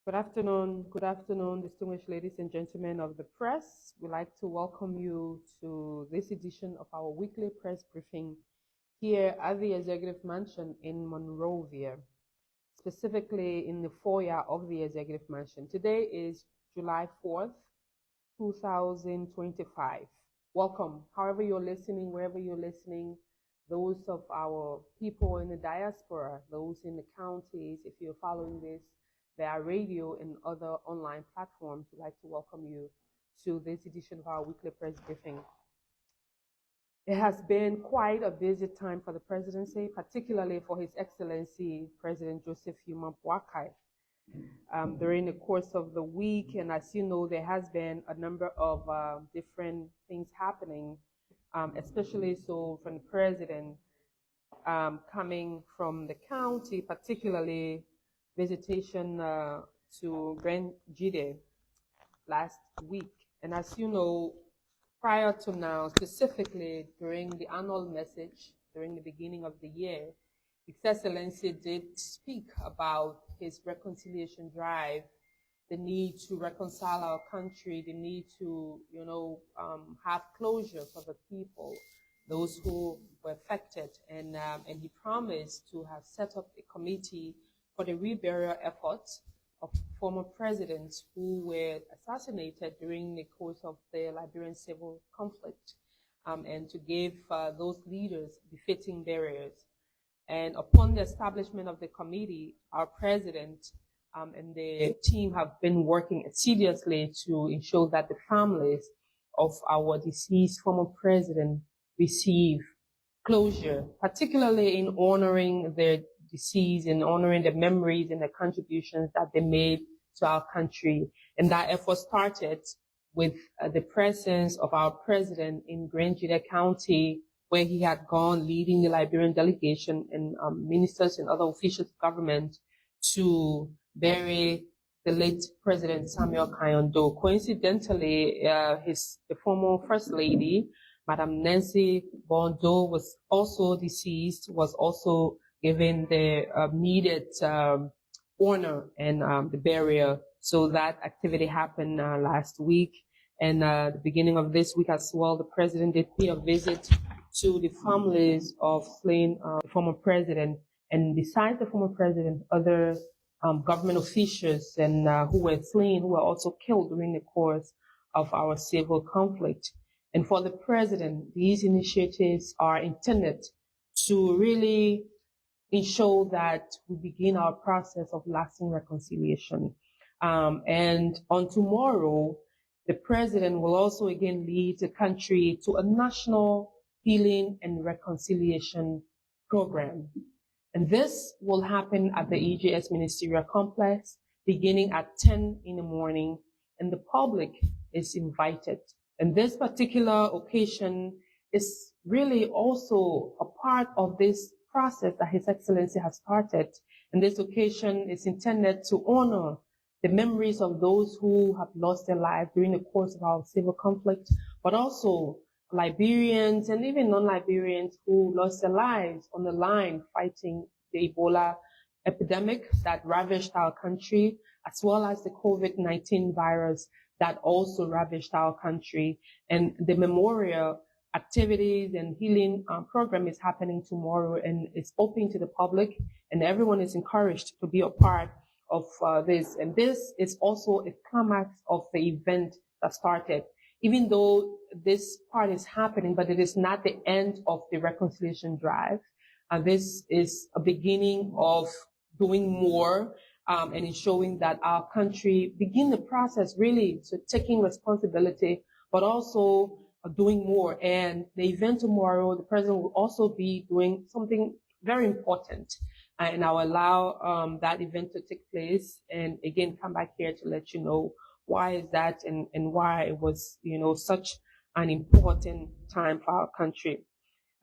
Good afternoon, distinguished ladies and gentlemen of the press. We'd like to welcome you to this edition of our weekly press briefing here at the Executive Mansion in Monrovia, specifically in the foyer of the Executive Mansion. Today is July 4th, 2025. Welcome, however you're listening, wherever you're listening, those of our people in the diaspora, those in the counties, if you're following this via radio and other online platforms, we'd like to welcome you to this edition of our weekly press briefing. It has been quite a busy time for the presidency, particularly for His Excellency President Joseph Yuma Boakai. During the course of the week, and as you know, there has been a number of different things happening, especially so from the president coming from the county, particularly visitation to Grand Jide last week. And as you know, prior to now, specifically during the annual message, during the beginning of the year, His Excellency did speak about his reconciliation drive, the need to reconcile our country, the need to, have closure for the people, those who were affected. And he promised to have set up a committee for the reburial efforts of former presidents who were assassinated during the course of the Liberian civil conflict, and to give those leaders befitting burials. And upon the establishment of the committee, our president and the team have been working assiduously to ensure that the families of our deceased former president receive closure, particularly in honoring their deceased and honoring the memories and the contributions that they made to our country. And that effort started with the presence of our president in Grand Jide County, where he had gone leading the Liberian delegation and ministers and other officials of government to bury the late President Samuel Kyondo. Coincidentally, the former First Lady, Madam Nancy Bondo, was also deceased, was also given the needed honor and the burial. So that activity happened last week. And the beginning of this week as well, the president did pay a visit to the families of slain former president. And besides the former president, other government officials and who were slain, who were also killed during the course of our civil conflict. And for the president, these initiatives are intended to really ensure that we begin our process of lasting reconciliation. And on tomorrow, the president will also again lead the country to a national healing and reconciliation program. And this will happen at the EJS Ministerial Complex beginning at 10 in the morning, and the public is invited. And this particular occasion is really also a part of this process that His Excellency has started. And this occasion is intended to honor the memories of those who have lost their lives during the course of our civil conflict, but also Liberians and even non-Liberians who lost their lives on the line fighting the Ebola epidemic that ravaged our country, as well as the COVID-19 virus that also ravaged our country. And the memorial activities and healing program is happening tomorrow, and it's open to the public, and everyone is encouraged to be a part of this. And this is also a climax of the event that started. Even though this part is happening, but it is not the end of the reconciliation drive. This is a beginning of doing more and ensuring that our country begin the process really to taking responsibility, but also doing more. And the event tomorrow, the president will also be doing something very important. And I'll allow that event to take place and again come back here to let you know why is that and why it was, such an important time for our country.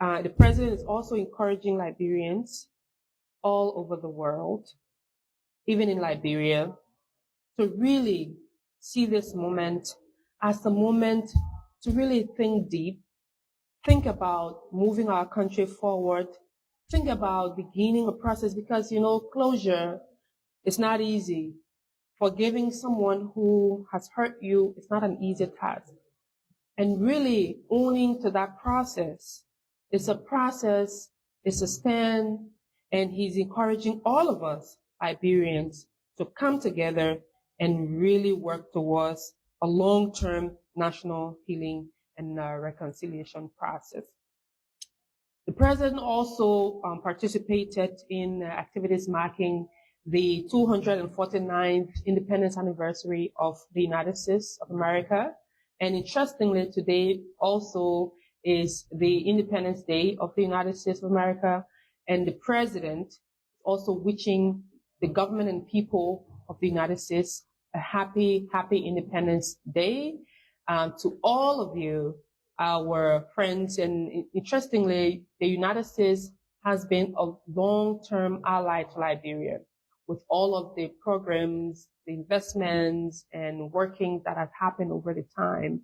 The president is also encouraging Liberians all over the world, even in Liberia, to really see this moment as a moment to really think deep, think about moving our country forward, think about beginning a process because, closure is not easy. Forgiving someone who has hurt you is not an easy task. And really owning to that process. It's a process, it's a stand, and he's encouraging all of us, Liberians, to come together and really work towards a long-term national healing and reconciliation process. The president also participated in activities marking the 249th independence anniversary of the United States of America. And interestingly, today also is the Independence Day of the United States of America. And the president also wishing the government and people of the United States a happy, happy Independence Day. To all of you, our friends, and interestingly, the United States has been a long-term ally to Liberia with all of the programs, the investments, and working that has happened over the time.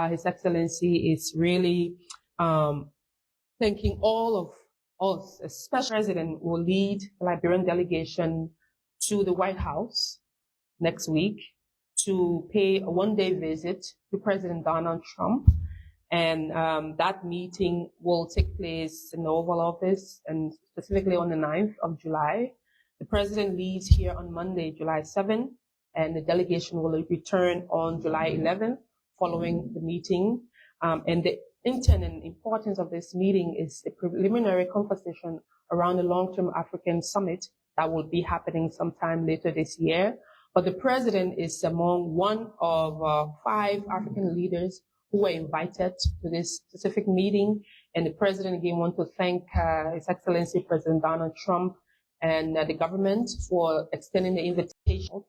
His Excellency is really thanking all of us, especially the President will lead the Liberian delegation to the White House next week to pay a one-day visit to President Donald Trump. And that meeting will take place in the Oval Office, and specifically on the 9th of July. The president leaves here on Monday, July 7th, and the delegation will return on July 11th following the meeting. And the intent and importance of this meeting is a preliminary conversation around the long-term African summit that will be happening sometime later this year. But the president is among one of 5 African leaders who were invited to this specific meeting. And the president again wants to thank His Excellency President Donald Trump and the government for extending the invitation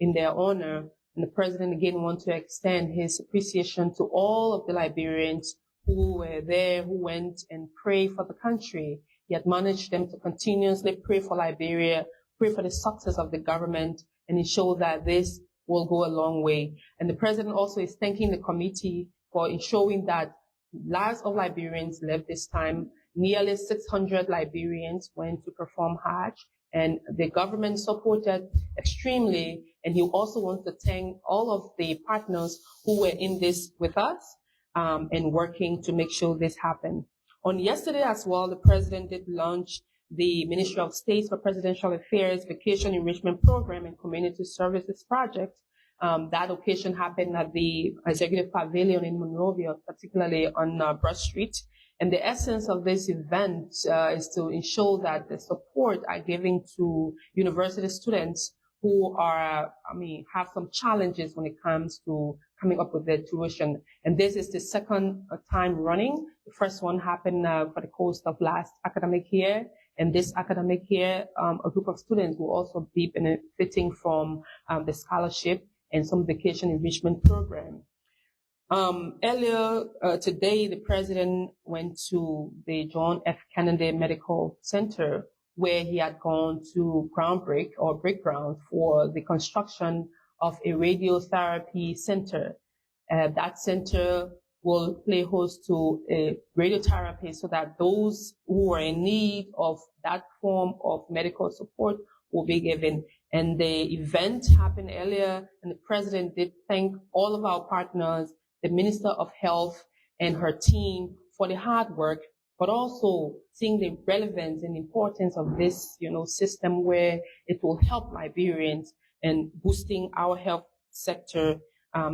in their honor. And the president again wants to extend his appreciation to all of the Liberians who were there, who went and prayed for the country. He admonished them to continuously pray for Liberia, pray for the success of the government, and ensure that this will go a long way. And the president also is thanking the committee for ensuring that lots of Liberians left this time. Nearly 600 Liberians went to perform Hajj, and the government supported extremely. And he also wants to thank all of the partners who were in this with us and working to make sure this happened. On yesterday as well, the president did launch the Ministry of State for Presidential Affairs Vacation Enrichment Program and Community Services Project. That occasion happened at the Executive Pavilion in Monrovia, particularly on Broad Street. And the essence of this event is to ensure that the support are given to university students who are, have some challenges when it comes to coming up with their tuition. And this is the second time running. The first one happened for the course of last academic year. And this academic year, a group of students will also be benefiting from the scholarship and some vacation enrichment program. Earlier today, the president went to the John F. Kennedy Medical Center, where he had gone to break ground for the construction of a radiotherapy center. That center will play host to a radiotherapy so that those who are in need of that form of medical support will be given. And the event happened earlier, and the president did thank all of our partners, the Minister of Health and her team for the hard work, but also seeing the relevance and importance of this, system where it will help Liberians and boosting our health sector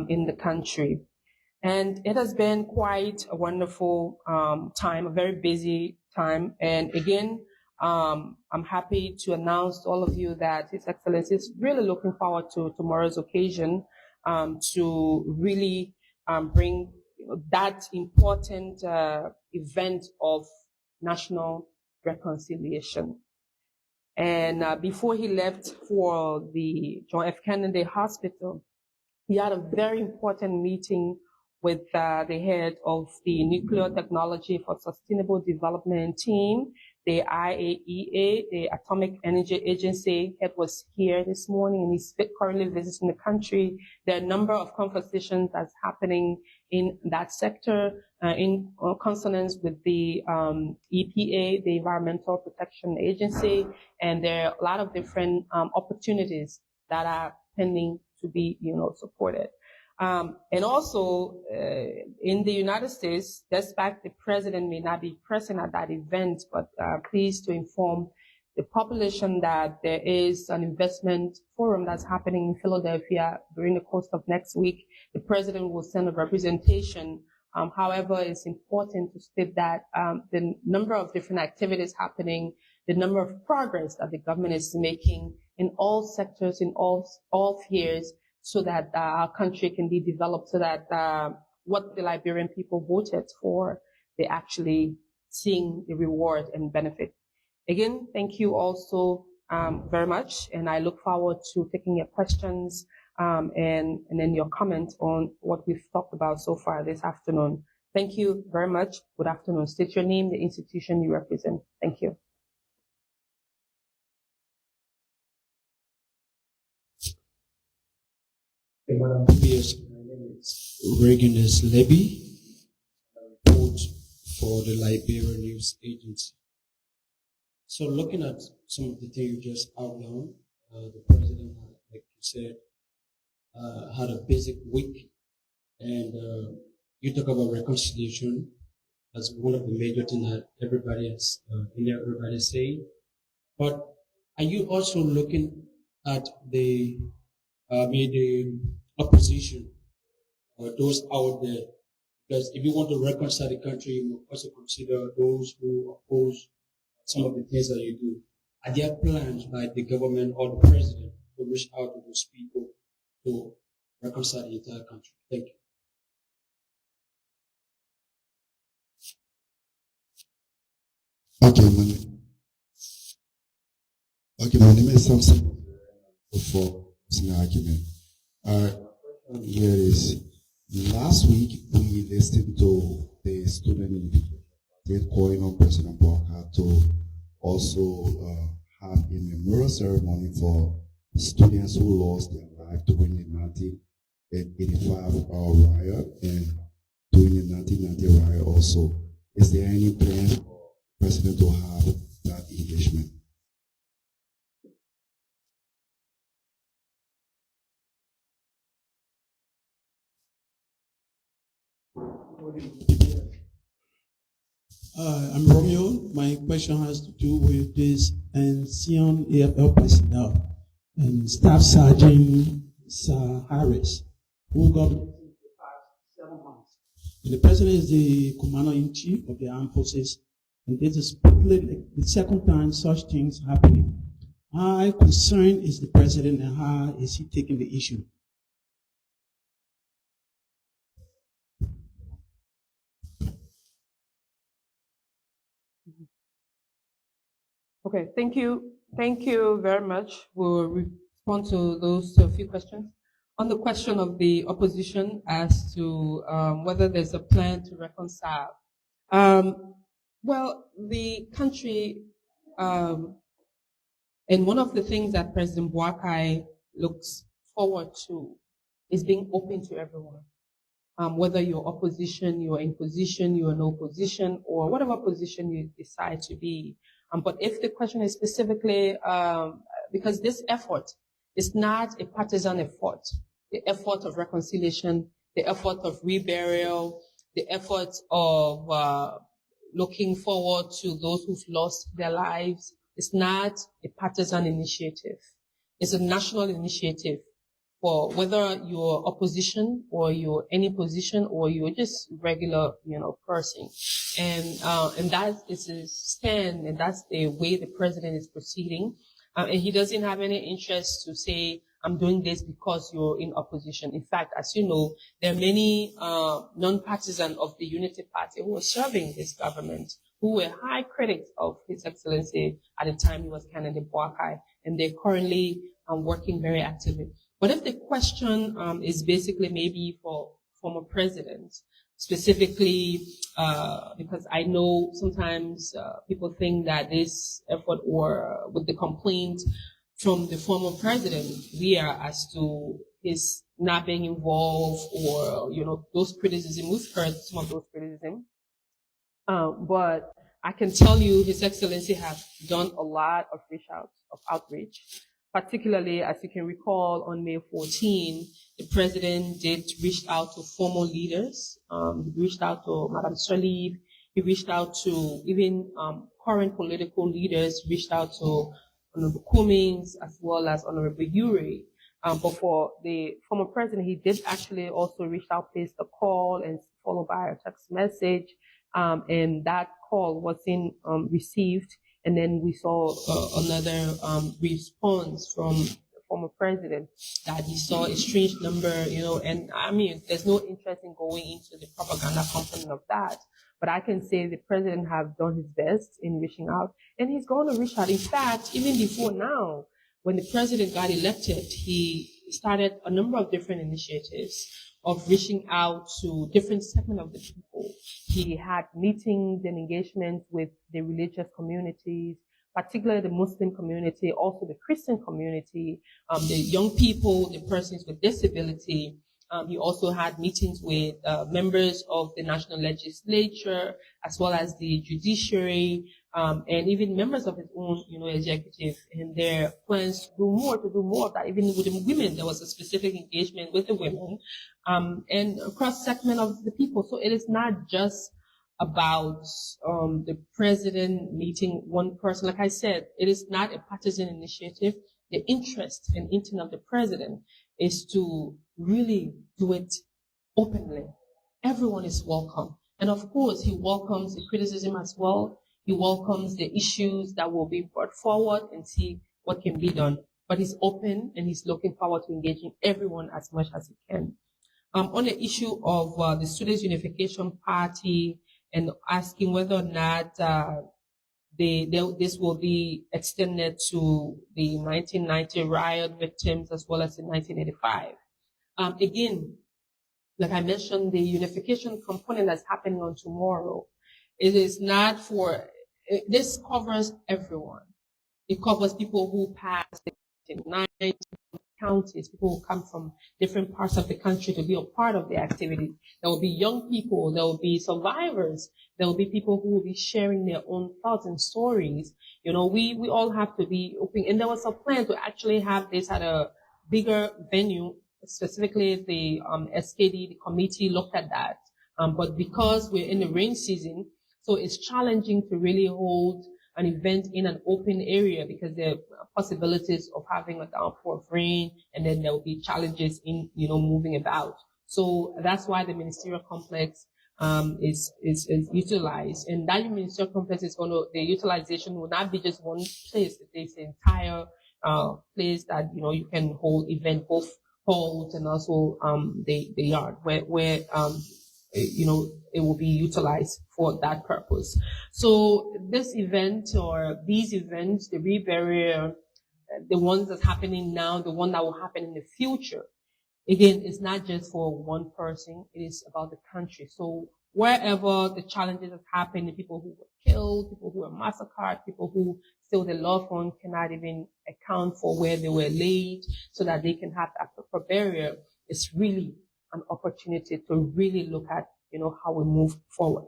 in the country. And it has been quite a wonderful time, a very busy time. And again, I'm happy to announce to all of you that His Excellency is really looking forward to tomorrow's occasion to really bring that important event of national reconciliation. And before he left for the John F. Kennedy Hospital, he had a very important meeting with the head of the Nuclear Technology for Sustainable Development team, the IAEA, the Atomic Energy Agency. Head was here this morning, and he's currently visiting the country. There are a number of conversations that's happening in that sector in consonance with the EPA, the Environmental Protection Agency, and there are a lot of different opportunities that are pending to be, supported. And also, in the United States, despite the president may not be present at that event, but pleased to inform the population that there is an investment forum that's happening in Philadelphia during the course of next week. The president will send a representation. However, it's important to state that the number of different activities happening, the number of progress that the government is making in all sectors, in all spheres, so that our country can be developed, so that what the Liberian people voted for, they actually seeing the reward and benefit. Again, thank you also very much, and I look forward to taking your questions and then your comments on what we've talked about so far this afternoon. Thank you very much. Good afternoon. State your name, the institution you represent. Thank you. Yes, my name is Reagan Levy. I report for the Liberia News Agency. So looking at some of the things you just outlined, the president, like you said, had a basic week, and you talk about reconciliation as one of the major things that everybody is saying. But are you also looking at the opposition or those out there? Because if you want to reconcile the country, you must also consider those who oppose some of the things that you do. Are there plans by the government or the president to reach out to those people to reconcile the entire country? Thank you. Okay, my name is Samson for an argument. Here is last week we listened to the student calling on President Walker to also have a memorial ceremony for students who lost their life during the 1985 riot and during the 1990 riot also. Is there any plan for the President to have that engagement? I'm Romeo. My question has to do with this ancient AFL personnel and Staff Sergeant Sir Harris, who got the past 7 months. And the president is the commander-in-chief of the armed forces, and this is probably the second time such things happening. How concerned is the president, and how is he taking the issue? Okay, thank you. Thank you very much. We'll respond to those few questions. On the question of the opposition as to whether there's a plan to reconcile. Well, the country, and one of the things that President Boakai looks forward to is being open to everyone. Whether you're opposition, you're in position, you're in opposition, or whatever position you decide to be. But if the question is specifically, because this effort is not a partisan effort, the effort of reconciliation, the effort of reburial, the effort of looking forward to those who've lost their lives, it's not a partisan initiative. It's a national initiative for whether you're opposition or you're any position or you're just regular, person. And that is his stand, and that's the way the president is proceeding. And he doesn't have any interest to say, I'm doing this because you're in opposition. In fact, as you know, there are many non-partisan of the Unity Party who are serving this government, who were high critics of His Excellency at the time he was Kennedy Boakai, and they're currently working very actively. But if the question is basically maybe for former presidents, specifically because I know sometimes people think that this effort or with the complaint from the former president here as to his not being involved or, those criticism, we've heard some of those criticism. But I can tell you His Excellency has done a lot of outreach. particularly, as you can recall, on May 14, the president did reach out to former leaders. He reached out to Madam Salib. He reached out to even current political leaders, reached out to Honorable Cummings as well as Honorable Uri. But for the former president, he did actually also reach out, placed a call, and followed by a text message. And that call wasn't received. And then we saw another response from the former president that he saw a strange number, and I mean, there's no interest in going into the propaganda component of that. But I can say the president have done his best in reaching out, and he's going to reach out. In fact, even before now, when the president got elected, he started a number of different initiatives of reaching out to different segments of the people. He had meetings and engagements with the religious communities, particularly the Muslim community, also the Christian community, the young people, the persons with disability. He also had meetings with members of the national legislature, as well as the judiciary, and even members of his own, executive, and their plans to do more of that. Even with the women, there was a specific engagement with the women, and across segment of the people. So it is not just about the president meeting one person. Like I said, it is not a partisan initiative. The interest and intent of the president is to really do it openly. Everyone is welcome. And of course, he welcomes the criticism as well. He welcomes the issues that will be brought forward and see what can be done. But he's open and he's looking forward to engaging everyone as much as he can. On the issue of the Students' Unification Party and asking whether or not this will be extended to the 1990 riot victims as well as in 1985. Again, like I mentioned, the unification component that's happening on tomorrow, it is not for, this covers everyone. It covers people who passed the 9 counties, people who come from different parts of the country to be a part of the activity. There will be young people, there will be survivors, there will be people who will be sharing their own thoughts and stories. We all have to be open. And there was a plan to actually have this at a bigger venue. Specifically, the SKD, the committee looked at that. But because we're in the rain season, so it's challenging to really hold an event in an open area because there are possibilities of having a downpour of rain, and then there will be challenges in, moving about. So that's why the ministerial complex is utilized. And that ministerial complex the utilization will not be just one place. It's the entire place that, you can hold event, both halls and also the yard where it will be utilized for that purpose. So this event or these events, the reburial, the ones that's happening now, the one that will happen in the future, again, it's not just for one person, it is about the country. So wherever the challenges have happened, the people who were killed, people who were massacred, people who still their loved ones cannot even account for where they were laid so that they can have that proper burial, it's really an opportunity to really look at, how we move forward.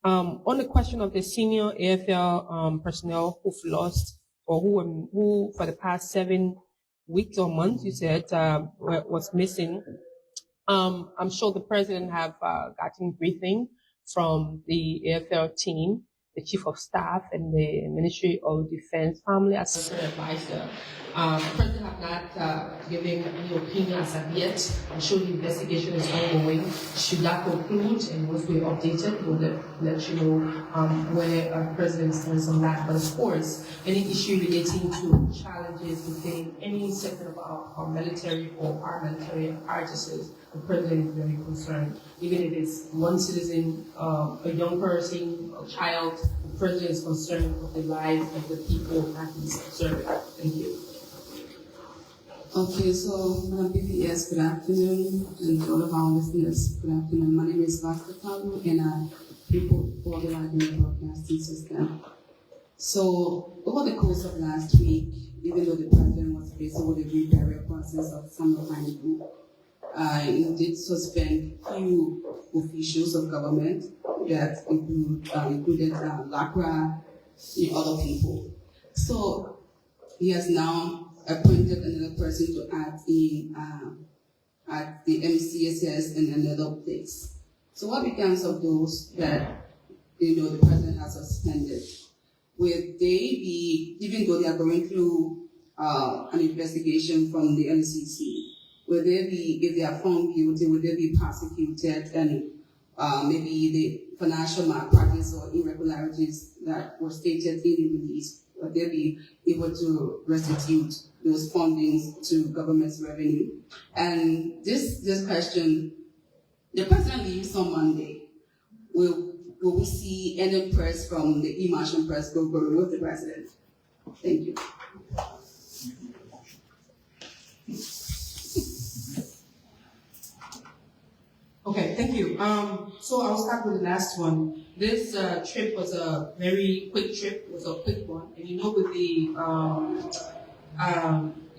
On the question of the senior AFL personnel who've lost or who for the past 7 weeks or months, you said, was missing, I'm sure the president have gotten briefing from the AFL team, the chief of staff, and the Ministry of Defense Family Assistant Advisor. The president have not given any opinion as of yet. I'm sure the investigation is ongoing. Should that conclude, and once we're updated, we'll let you know where the president stands on that. But of course, any issue relating to challenges within any segment of our military or paramilitary apparatuses, the president is very concerned. Even if it's one citizen, a young person, a child, the president is concerned with the lives of the people that he's serving. Thank you. Okay, so Madam BPS, good afternoon, and all of our listeners, good afternoon. My name is Vasco Talu, and I report for the Liberia Broadcasting System. So, over the course of last week, even though the president was faced with the reburial process of some of my group, he did suspend few officials of government that included LACRA and other people. So, he has now appointed another person to act in at the MCSS in another place. So what becomes of those that the president has suspended? Will they be, even though they are going through an investigation from the NCC, will they be, if they are found guilty, will they be prosecuted and maybe the financial malpractice or irregularities that were stated in the release, will they be able to restitute those fundings to government's revenue? And this question, the president leaves on Monday. Will we see any press from the Immersion Press go with the president? Thank you. Okay, thank you. So I'll start with the last one. This trip was a very quick trip. It was a quick one. And with the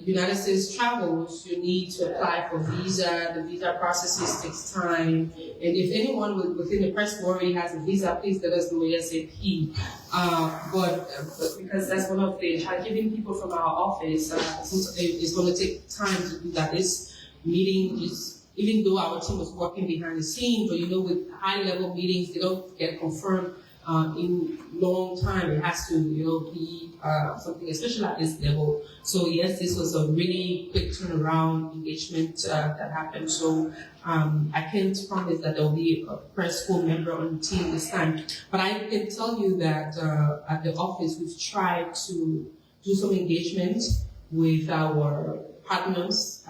United States travels, you need to apply for visa. The visa processes takes time. And if anyone within the press already has a visa, please let us know ASAP. But because that's one of the giving people from our office, it's going to take time to do that. This meeting is, even though our team was working behind the scenes, but with high-level meetings, they don't get confirmed in long time. It has to, be something, especially at this level. So yes, this was a really quick turnaround engagement that happened. So I can't promise that there will be a press corps member on the team this time, but I can tell you that at the office we've tried to do some engagement with our partners,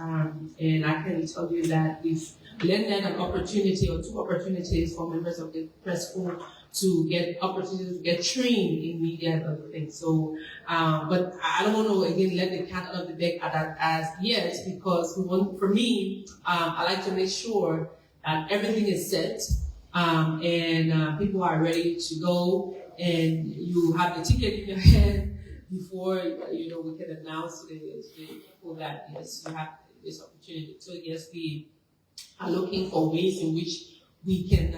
and I can tell you that we've lended an opportunity or two opportunities for members of the press corps to get opportunities to get trained in media and other things. So, but I don't want to again let the cat out of the bag as yet, because for me, I like to make sure that everything is set and people are ready to go, and you have the ticket in your hand before we can announce to the people that yes, you have this opportunity. So yes, we are looking for ways in which we can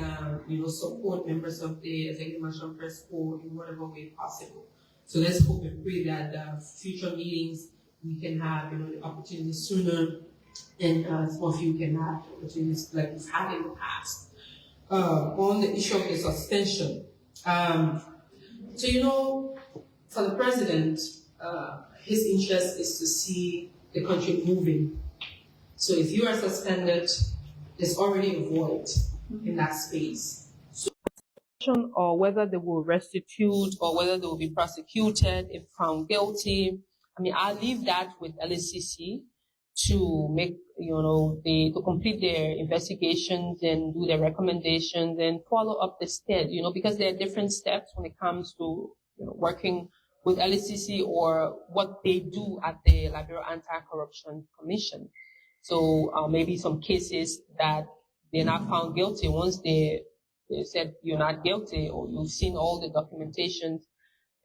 support members of the Executive National Press Corps in whatever way possible. So let's hope and pray that future meetings we can have the opportunity sooner, and some of you can have opportunities like we've had in the past. On the issue of the suspension, so for the president, his interest is to see the country moving. So if you are suspended, there's already a void in that space. So, or whether they will restitute or whether they will be prosecuted if found guilty. I mean, I'll leave that with LSCC to make, to complete their investigations and do their recommendations and follow up the steps, because there are different steps when it comes to, working with LSCC or what they do at the Liberia Anti-Corruption Commission. So maybe some cases that they're not found guilty, once they said you're not guilty or you've seen all the documentation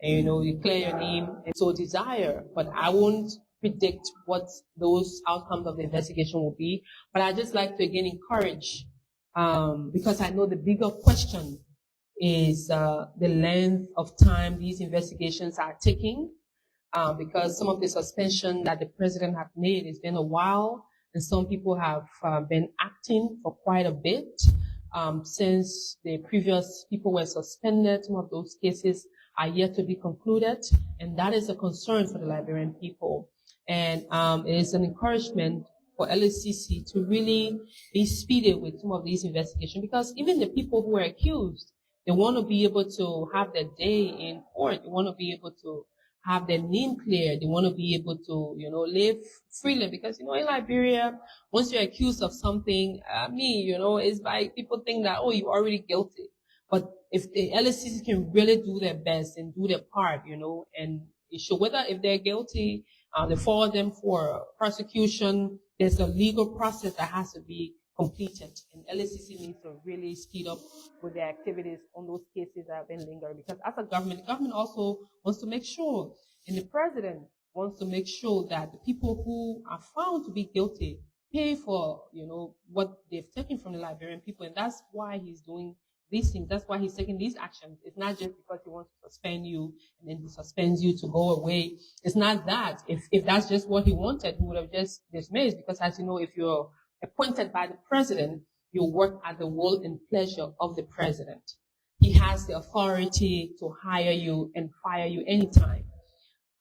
and you clear your name and so desire, but I won't predict what those outcomes of the investigation will be. But I just like to again encourage, because I know the bigger question is the length of time these investigations are taking, because some of the suspension that the president has made has been a while, and some people have been acting for quite a bit since the previous people were suspended. Some of those cases are yet to be concluded, and that is a concern for the Liberian people. And it is an encouragement for LSCC to really be speedy with some of these investigations, because even the people who are accused, they want to be able to have their day in court. They want to be able to have their name cleared. They want to be able to, live freely, because, in Liberia, once you're accused of something, it's like people think that, oh, you're already guilty. But if the LSCC can really do their best and do their part, and show whether if they're guilty, they follow them for prosecution, there's a legal process that has to be completed. And LSCC needs to really speed up with their activities on those cases that have been lingering. Because as a government, the government also wants to make sure, and the president wants to make sure that the people who are found to be guilty pay for, what they've taken from the Liberian people. And that's why he's doing these things. That's why he's taking these actions. It's not just because he wants to suspend you and then he suspends you to go away. It's not that. If that's just what he wanted, he would have just dismissed, because as you know, if you're appointed by the president, you work at the will and pleasure of the president. He has the authority to hire you and fire you anytime.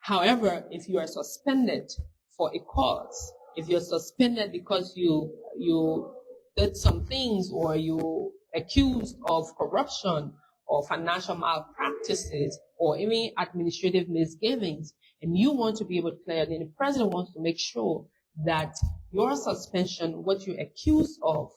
However, if you are suspended for a cause, if you're suspended because you did some things, or you accused of corruption or financial malpractices or even administrative misgivings, and you want to be able to clear, then the president wants to make sure that your suspension, what you're accused of,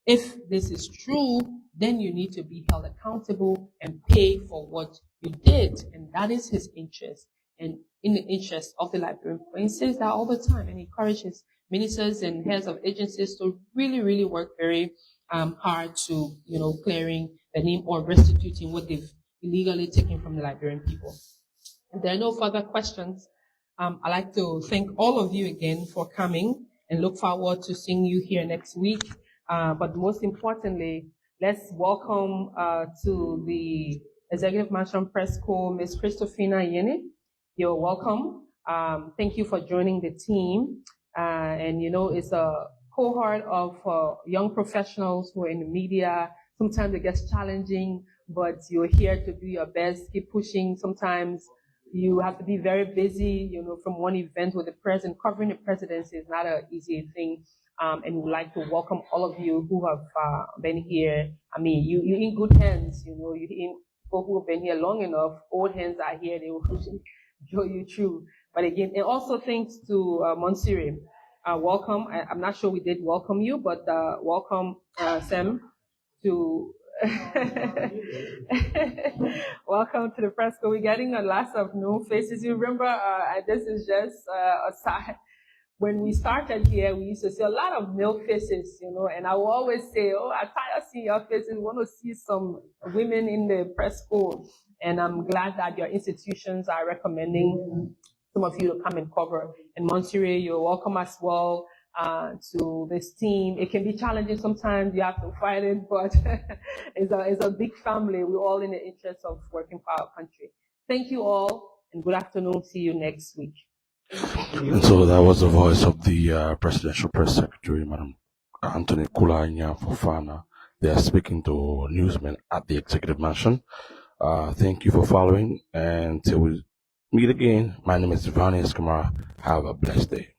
if this is true, then you need to be held accountable and pay for what you did. And that is his interest, and in the interest of the Liberian. He says that all the time, and he encourages ministers and heads of agencies to really, really work very hard to, clearing the name or restituting what they've illegally taken from the Liberian people. If there are no further questions, I'd like to thank all of you again for coming, and look forward to seeing you here next week. But most importantly, let's welcome to the Executive Mansion Press Corps, Ms. Christofina Yene. You're welcome. Thank you for joining the team. And it's a cohort of young professionals who are in the media. Sometimes it gets challenging, but you're here to do your best, keep pushing. Sometimes you have to be very busy, from one event with the president. Covering the presidency is not an easy thing. And we'd like to welcome all of you who have been here. I mean, you're in good hands, you're in people who have been here long enough. Old hands are here, they will draw you through. But again, and also thanks to Monsire. Welcome. I'm not sure we did welcome you, but welcome, Sam, to welcome to the press corps. We're getting a lot of new faces. You remember, this is just a side. When we started here, we used to see a lot of male faces, and I will always say, oh, I'm tired of seeing your faces. We want to see some women in the press corps. And I'm glad that your institutions are recommending some of you to come and cover. And Monsire, you're welcome as well to this team. It can be challenging sometimes. You have to fight it, but it's a big family. We're all in the interest of working for our country. Thank you all, and good afternoon. See you next week. And so that was the voice of the Presidential Press Secretary, Madam Anthony Kulanya Fofana. They are speaking to newsmen at the Executive Mansion. Thank you for following, and till we meet again, my name is Ivani Eskamara. Have a blessed day.